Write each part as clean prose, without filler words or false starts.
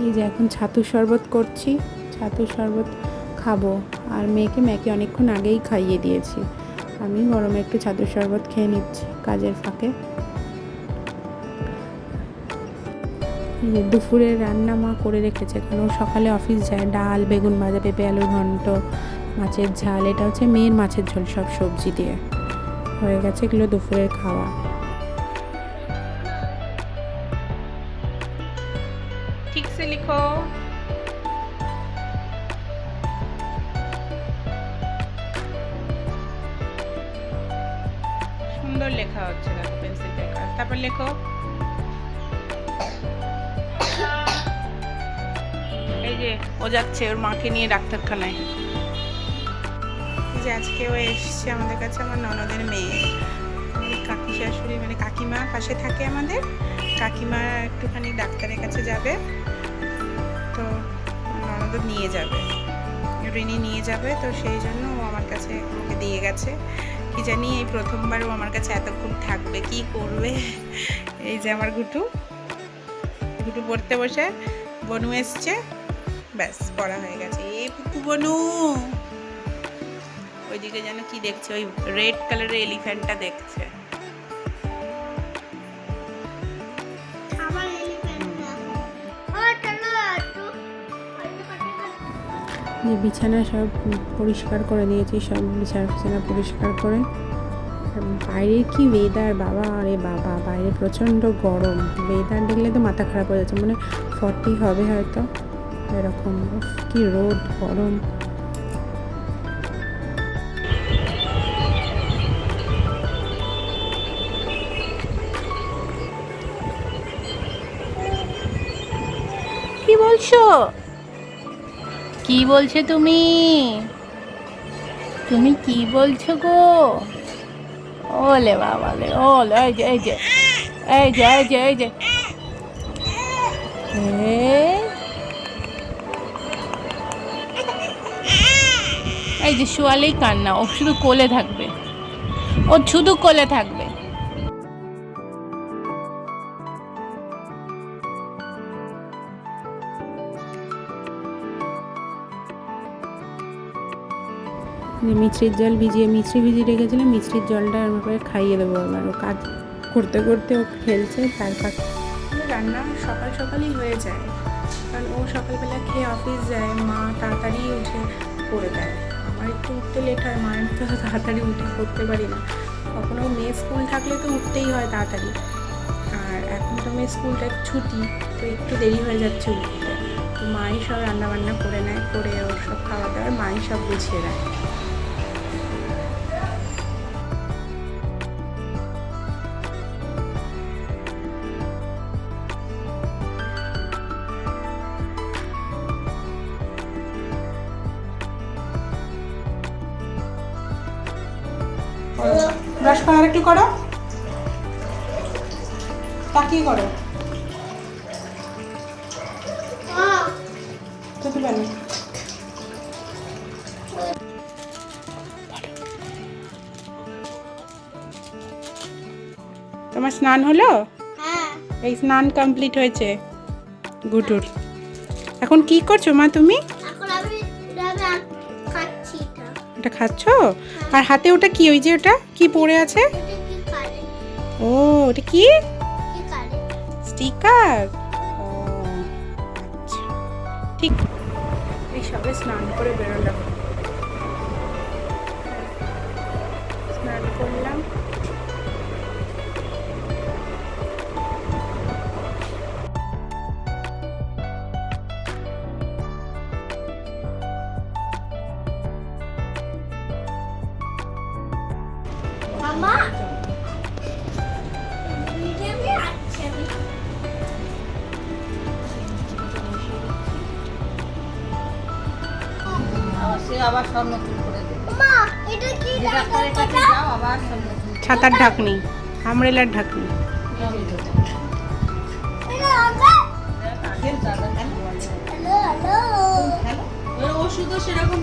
এই যে এখন ছাতুর শরবত করছি, ছাতুর শরবত খাবো। আর মেয়েকে অনেকক্ষণ আগেই খাইয়ে দিয়েছি। আমি গরমে একটু ছাতুর শরবত খেয়ে নিচ্ছি কাজের ফাঁকে। এই যে দুপুরের রান্না মা করে রেখেছে, কারণ সকালে অফিস যায়। ডাল, বেগুন ভাজা, পেঁপে আলুর ঘন্ট, মাছের ঝাল। এটা হচ্ছে মেয়ের মাছের ঝোল, সব সবজি দিয়ে হয়ে গেছে। এগুলো দুপুরের খাওয়া। ঠিক সে লিখো। সুন্দর লেখা হচ্ছে, দেখো পেন্সিল লেখা। তারপর লেখো। এই যে ও যাচ্ছে ওর মাকে নিয়ে ডাক্তারখানায়। এই যে আজকে ও এসছে আমাদের কাছে, আমার ননদের মেয়ে। কাকি শাশুড়ি মানে কাকিমা পাশে থাকে আমাদের। কাকিমা একটুখানি ডাক্তারের কাছে যাবে, তো ননদ নিয়ে যাবে, রিনি নিয়ে যাবে। তো সেই জন্য ও আমার কাছে আমাকে দিয়ে গেছে। কি জানি এই প্রথমবার ও আমার কাছে এতক্ষণ থাকবে, কি করবে। এই যে আমার ঘুটু পড়তে বসে, বনু এসছে, ব্যাস পড়া হয়ে গেছে। এ পুকু বনু ওইদিকে যেন কি দেখছে, ওই রেড কালারের এলিফ্যান্টটা দেখছে। যে বিছানা সব পরিষ্কার করে দিয়েছি, সব বিছানা পরিষ্কার করে। বাইরে কি ওয়েদার বাবা, আরে বাবা, বাইরে প্রচণ্ড গরম। ওয়েদার দেখলে তো মাথা খারাপ হয়ে যাচ্ছে, মানে 40 হবে হয়তো, এরকম। কি রোদ, গরম। কি বলছো, কি বলছো তুমি? তুমি কি বলছো গো? ওলে বাবা লে, ওলে, এই যে এই যে এই যে এই যে এই যে এই যে শোয়ালেই কান্না, ও শুধু কোলে থাকবে, ও শুধু কোলে থাকবে। মিছরির জল মিছরি ভিজিয়ে রেখেছিলাম, মিছরির জলটা ওর ব্যাপারে খাইয়ে দেবো। আবার ও কাজ করতে করতে ও খেলছে, তার পাশে রান্না সকালই হয়ে যায়, কারণ ও সকালবেলা খেয়ে অফিস যায়। মা তাড়াতাড়ি উঠে করে দেয়। আমার একটু উঠতে লেট হয়, মায়ের তো তাড়াতাড়ি উঠে করতে পারি না। কখনো মেয়ে স্কুল থাকলে তো উঠতেই হয় তাড়াতাড়ি, আর এখন তো মেয়ে স্কুলটা ছুটি, তো একটু দেরি হয়ে যাচ্ছে উঠতে। তো মাই সব রান্নাবান্না করে নেয়, করে ওর সব খাওয়া দাওয়ার মাই সব গুছিয়ে দেয়। ব্রাশ করা আর একটু করো, তাকিয়ে করো। চোখে পানি। তোমার স্নান হলো? এই স্নান কমপ্লিট হয়েছে গুটুর। এখন কি করছো মা তুমি? এটা খাচ্ছ? আর হাতে ওটা কি, ওই যে ওটা কি পড়ে আছে? ও, ওটা কি? স্টিকার। ও আচ্ছা, ঠিক। এই সবে স্নান করে বেরোলাম, স্নান করলাম। মামা আবার সব নতুন করে দেবো। মা এটা কি ডাক্তারের কাছে যাও, আবার সব নতুন। ছাতার ঢাকনি, আমরেলার ঢাকনি। ওষুধও সেরকম।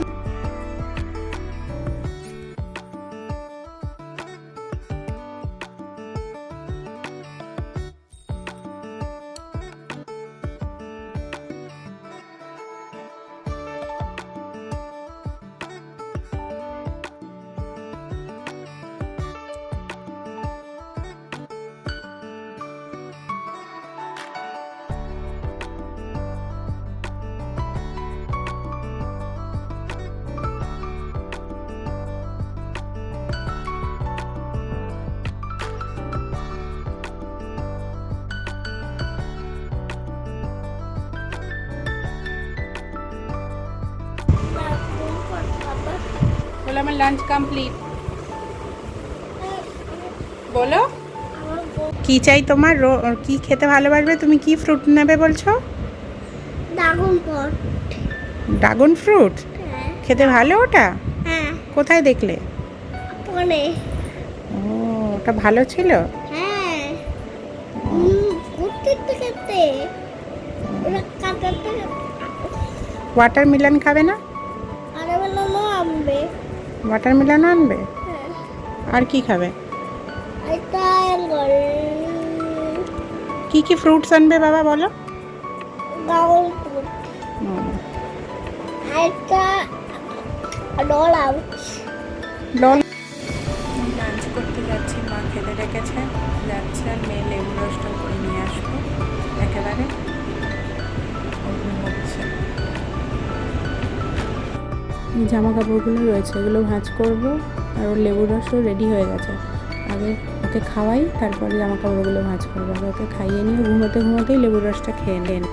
আমার লাঞ্চ কমপ্লিট। বলো কি চাই তোমার? কি খেতে ভালোবাসবে তুমি? কি ফ্রুট নেবে বলছো? Dragon fruit. ড্রাগন ফ্রুট খেতে ভালো ওটা? হ্যাঁ। কোথায় দেখলে? পরে। ও, ওটা ভালো ছিল? হ্যাঁ। কুত্তে খেতে। ওরা কাটাতে। ওয়াটারমেলন খাবে না? আরে বলো না আনবে। ওয়াটারমেলন আনবে? হ্যাঁ। আর কি খাবে? এটা অ্যাঙ্গল। কি কি ফ্রুটস আনবে বাবা বলো? Dragon fruit. এটা ডল আউট। লাঞ্চ করতে যাচ্ছি, মা খেতে ডেকেছে, যাচ্ছে আর মেয়ে লেবু রসটা করে নিয়ে আসবো একেবারে। এই জামা কাপড়গুলো রয়েছে, এগুলো ভাঁজ করবো, আর ওর লেবু রসও রেডি হয়ে গেছে। আগে ওকে খাওয়াই, তারপরে জামা কাপড়গুলো ভাঁজ করবো। আগে ওকে খাইয়ে নিয়ে ঘুমোতেই লেবু রসটা খেয়ে নেন।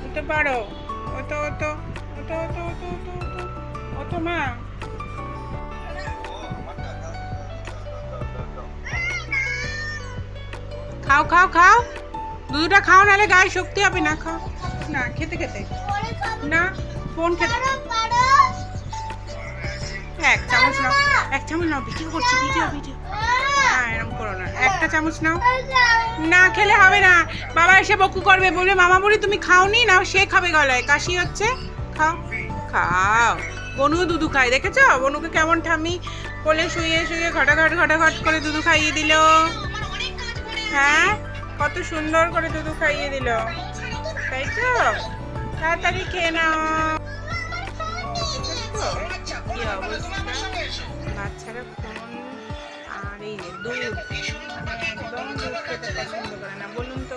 উঠতে পারো, ওতো ওতো ওতো ওতো ওতো ওতো ওতো ওতো মা। খাও খাও খাও, দুধটা খাও, নাহলে গায়ে শক্তি হবে না। খাও না, খেতে খেতে না, ফোন খেতে। এক চামচ নাও, এক চামচ নাও, ভিডিও করছি, ভিডিও ভিডিও। হ্যাঁ, এরকম করো না, একটা চামচ নাও। না খেলে হবে না, বাবা এসে বকু করবে, বলবে মামা বুড়ি তুমি খাওনি, না সে খাবে, গলায় কাশি হচ্ছে। খাও খাও। বনুও দুধু খায়, দেখেছো বনুকে কেমন ঠাম্মি কোলে শুয়ে শুয়ে ঘটাঘট করে দুধু খাইয়ে দিল। হ্যাঁ, কত সুন্দর করে দুধু খাইয়ে দিল, তাই তো? তাড়াতাড়ি খেয়ে নাও। কি অবস্থা, বাচ্চারা ফোন আর এই যে দুধ, একদম দুধ খেতে পছন্দ করে না। বলুন তো,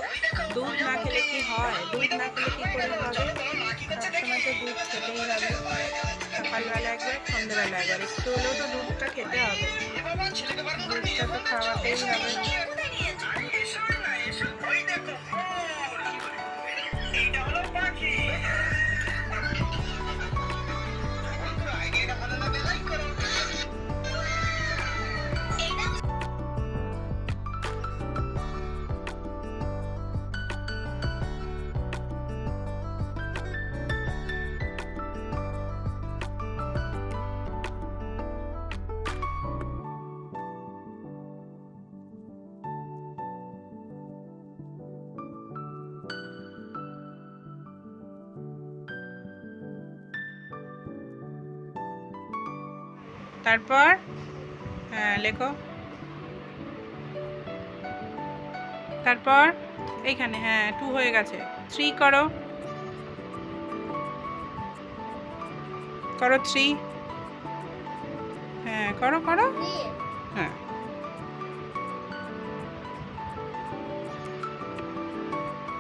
দুধ না খেলে কি হয়? দুধ না খেলে কি করে হবে? সবসময় তো দুধ খেতেই হবে, সকালবেলা একবার, সন্ধ্যেবেলা একবার, একটু হলেও তো দুধটা খেতে হবে, দুধটা তো খাওয়াতেই হবে। তারপর হ্যাঁ লেখো, তারপর এইখানে হ্যাঁ 2 হয়ে গেছে, 3 করো, করো 3, হ্যাঁ করো করো, হ্যাঁ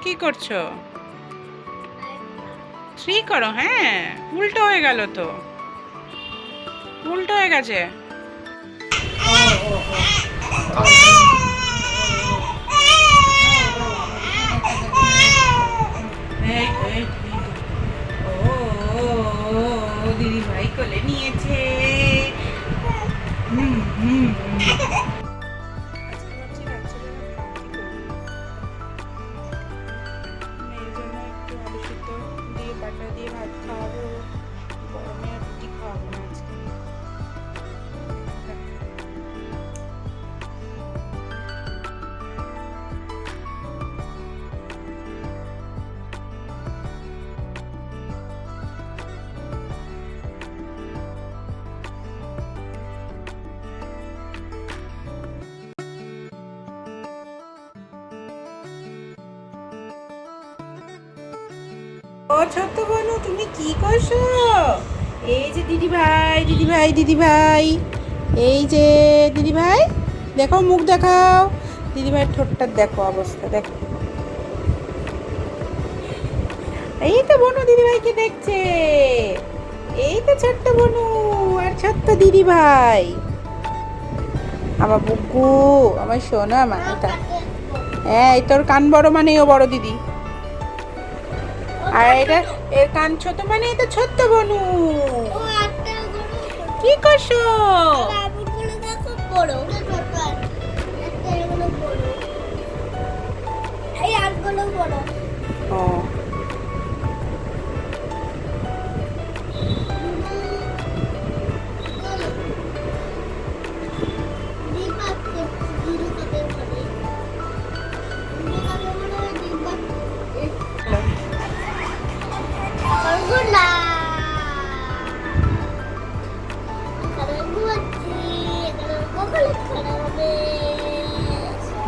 কি করছো? 3 করো, হ্যাঁ উল্টো হয়ে গেল তো, উল্টো হয়ে গেছে। দিদি ভাই কোলে নিয়েছে। মেয়ের জন্য একটু আলু সিদ্ধ দিয়ে বাটা দিয়ে ভাত খাওয়াবো, গরমে আর রুটি খাওয়াবো না আজকে। ও ছোট্ট বোনু, তুমি কি করছো? এই যে দিদি ভাই, দিদি ভাই, দিদি ভাই, এই যে দিদি ভাই, দেখো মুখ দেখাও। দিদি ভাইয়ের ঠোঁটটার দেখো অবস্থা, দেখো। এই তো বনু দিদি ভাইকে দেখছে। এই তো ছোট্ট বনু আর ছোট্ট দিদি ভাই। আমার বুকু, আমার সোনা মাটা। হ্যাঁ, এই তোর কান বড় মানে ও বড় দিদি, আর এটা এর কান ছোট মানে এটা ছোট্ট বনু। কি করছো? ও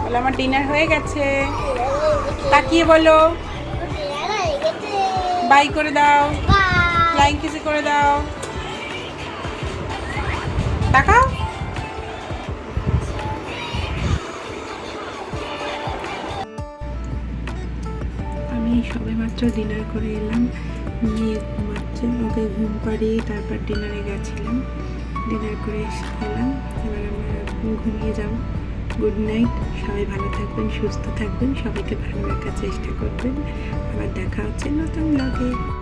বলো আমার ডিনার হয়ে গেছে। তাকিয়ে বলো, বাই করে দাও, ফ্লাইং কিসে করে দাও, তাকাও। আমি সবেমাত্র ডিনার করে এলাম। মেয়ে ঘুমাচ্ছে, ওকে ঘুম পাড়িয়ে তারপর ডিনারে গেছিলাম। ডিনার করে এলাম, এবার আমরা ঘুমিয়ে যাব। গুড নাইট, সবাই ভালো থাকবেন, সুস্থ থাকবেন, সবাইকে ভালো রাখার চেষ্টা করবেন। আবার দেখা হচ্ছে নতুন ব্লগে।